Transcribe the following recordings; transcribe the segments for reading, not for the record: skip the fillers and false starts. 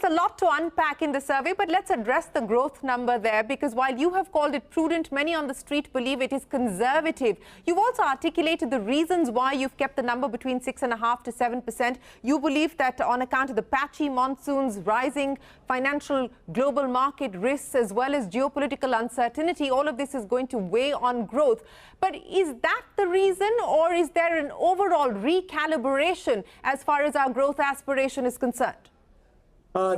a lot to unpack in the survey, but let's address the growth number there, because while you have called it prudent, many on the street believe it is conservative. You've also articulated the reasons why you've kept the number between 6.5% to 7%. You believe that on account of the patchy monsoons, rising financial global market risks, as well as geopolitical uncertainty, all of this is going to weigh on growth. But is that the reason, or is there an overall recalibration as far as our growth aspiration is concerned?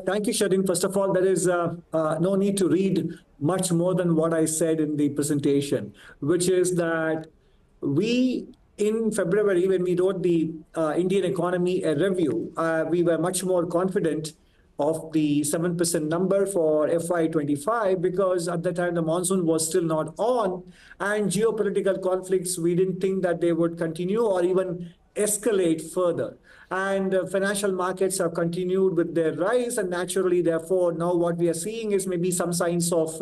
Thank you, Shadin. First of all, there is no need to read much more than what I said in the presentation, which is that in February, when we wrote the Indian economy a review, we were much more confident of the 7% number for FY25, because at the time the monsoon was still not on, and geopolitical conflicts, we didn't think that they would continue or even escalate further. And financial markets have continued with their rise, and naturally, therefore, now what we are seeing is maybe some signs of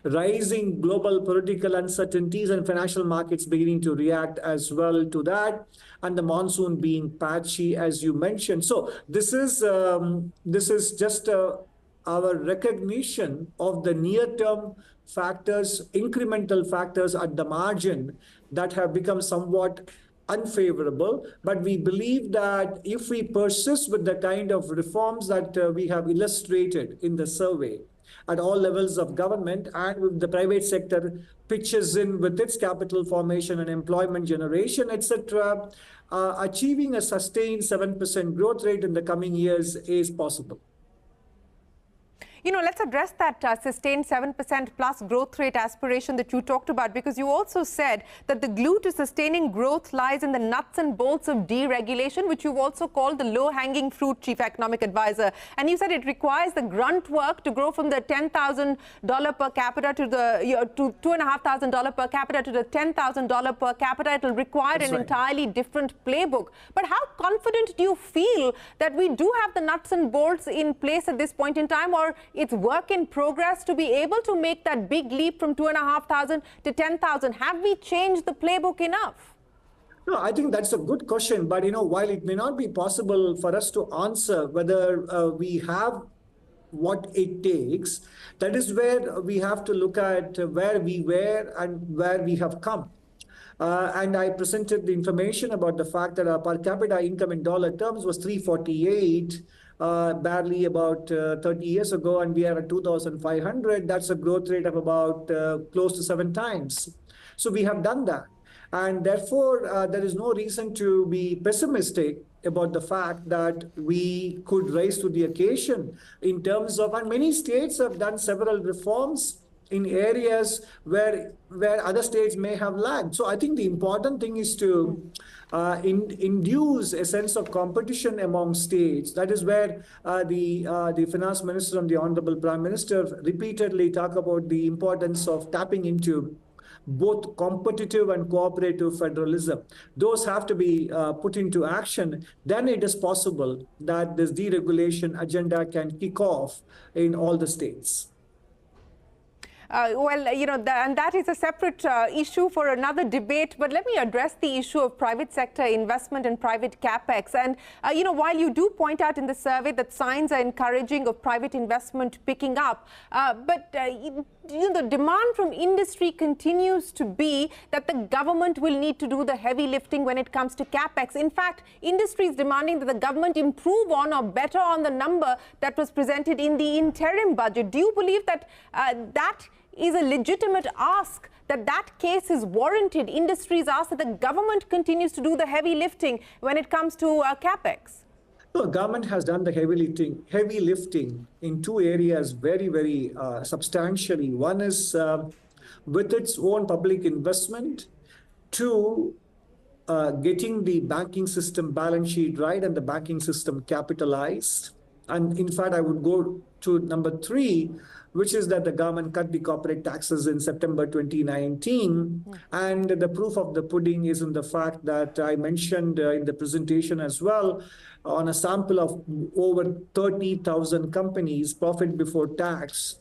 rising global political uncertainties, and financial markets beginning to react as well to that, and the monsoon being patchy, as you mentioned. So this is just our recognition of the near-term factors, incremental factors at the margin that have become somewhat unfavorable. But we believe that if we persist with the kind of reforms that we have illustrated in the survey at all levels of government, and with the private sector pitches in with its capital formation and employment generation, etc., achieving a sustained 7% growth rate in the coming years is possible. You know, let's address that sustained 7% plus growth rate aspiration that you talked about, because you also said that the glue to sustaining growth lies in the nuts and bolts of deregulation, which you've also called the low-hanging fruit, Chief Economic Advisor. And you said it requires the grunt work to grow from the $10,000 per capita to the $2,500 per capita to the $10,000 per capita. It will require an entirely different playbook. But how confident do you feel that we do have the nuts and bolts in place at this point in time, or it's work in progress to be able to make that big leap from 2,500 to 10,000? Have we changed the playbook enough? No, I think that's a good question. But, while it may not be possible for us to answer whether we have what it takes, that is where we have to look at where we were and where we have come. And I presented the information about the fact that our per capita income in dollar terms was $348. Barely about 30 years ago, and we are at 2,500. That's a growth rate of about close to 7 times. So we have done that. And therefore, there is no reason to be pessimistic about the fact that we could rise to the occasion in terms of, and many states have done several reforms in areas where other states may have lagged. So I think the important thing is to induce a sense of competition among states. That is where the finance minister and the honorable prime minister repeatedly talk about the importance of tapping into both competitive and cooperative federalism. Those have to be put into action. Then it is possible that this deregulation agenda can kick off in all the states. And that is a separate issue for another debate. But let me address the issue of private sector investment and private capex. And, while you do point out in the survey that signs are encouraging of private investment picking up, the demand from industry continues to be that the government will need to do the heavy lifting when it comes to capex. In fact, industry is demanding that the government improve on or better on the number that was presented in the interim budget. Do you believe that that is a legitimate ask, that case is warranted? Industries ask that the government continues to do the heavy lifting when it comes to capex. The government has done the heavy lifting in 2 areas very, very substantially. One is with its own public investment, 2, getting the banking system balance sheet right and the banking system capitalized. And in fact, I would go to number 3, which is that the government cut the corporate taxes in September 2019. And the proof of the pudding is in the fact that I mentioned in the presentation as well, on a sample of over 30,000 companies, profit before tax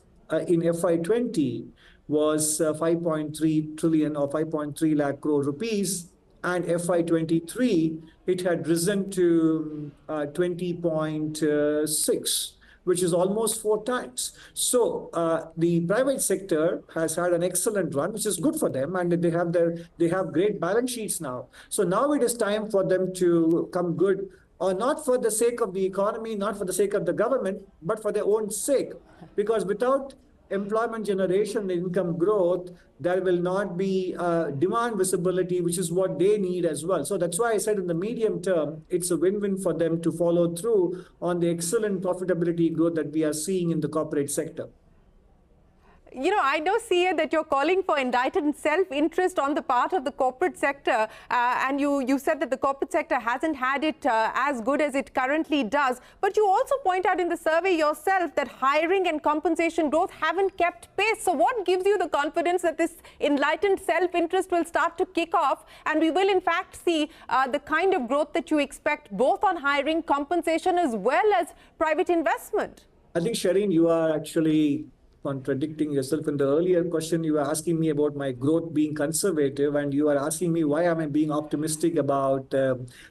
in FY20 was 5.3 trillion or 5.3 lakh crore rupees. And FY23, it had risen to 20.6 which is almost 4 times. So the private sector has had an excellent run, which is good for them, and they have great balance sheets now. So now it is time for them to come good, or not for the sake of the economy, not for the sake of the government, but for their own sake. Because without employment generation, income growth, there will not be demand visibility, which is what they need as well. So that's why I said in the medium term, it's a win-win for them to follow through on the excellent profitability growth that we are seeing in the corporate sector. You know, I know, CA, that you're calling for indicted self-interest on the part of the corporate sector. And you said that the corporate sector hasn't had it as good as it currently does. But you also point out in the survey yourself that hiring and compensation growth haven't kept pace. So what gives you the confidence that this enlightened self-interest will start to kick off and we will, in fact, see the kind of growth that you expect both on hiring, compensation, as well as private investment? I think, Shireen, you are actually contradicting yourself. In the earlier question, you were asking me about my growth being conservative, and you are asking me why am I being optimistic about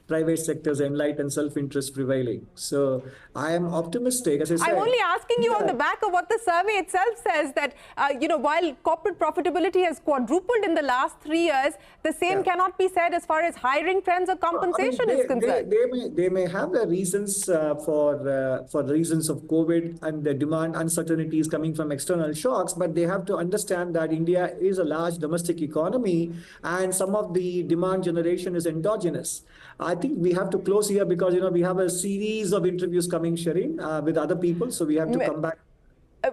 private sector's enlightened self-interest prevailing. So I am optimistic, as I said. I'm only asking you on the back of what the survey itself says, that you know, while corporate profitability has quadrupled in the last 3 years, the same cannot be said as far as hiring trends or compensation is concerned. They may have the reasons for the reasons of COVID and the demand uncertainties coming from external shocks, but they have to understand that India is a large domestic economy and some of the demand generation is endogenous. I think we have to close here because, you know, we have a series of interviews coming, Shireen, with other people, so we have to come back.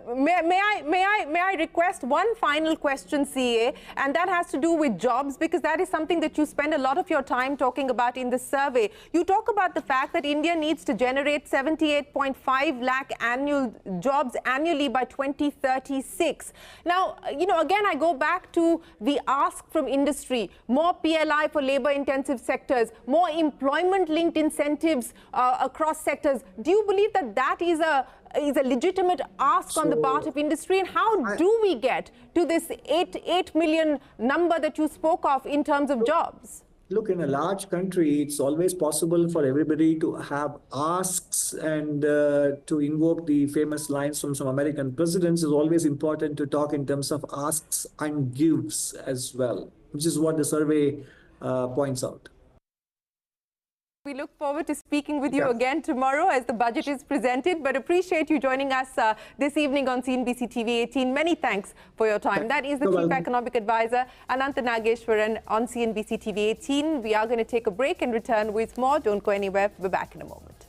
May I request one final question, CA, and that has to do with jobs, because that is something that you spend a lot of your time talking about in the survey. You talk about the fact that India needs to generate 78.5 lakh jobs annually by 2036. Now, you know, again, I go back to the ask from industry: more PLI for labor-intensive sectors, more employment-linked incentives across sectors. Do you believe that that is a legitimate ask on the part of industry? And how do we get to this 8 million number that you spoke of in terms of jobs? Look, in a large country, it's always possible for everybody to have asks, and to invoke the famous lines from some American presidents. Is always important to talk in terms of asks and gives as well, which is what the survey points out. We look forward to speaking with you again tomorrow as the budget is presented, but appreciate you joining us this evening on CNBC TV18. Many thanks for your time. That is the Chief Economic Advisor, Nageswaran, on CNBC TV18. We are going to take a break and return with more. Don't go anywhere. We're back in a moment.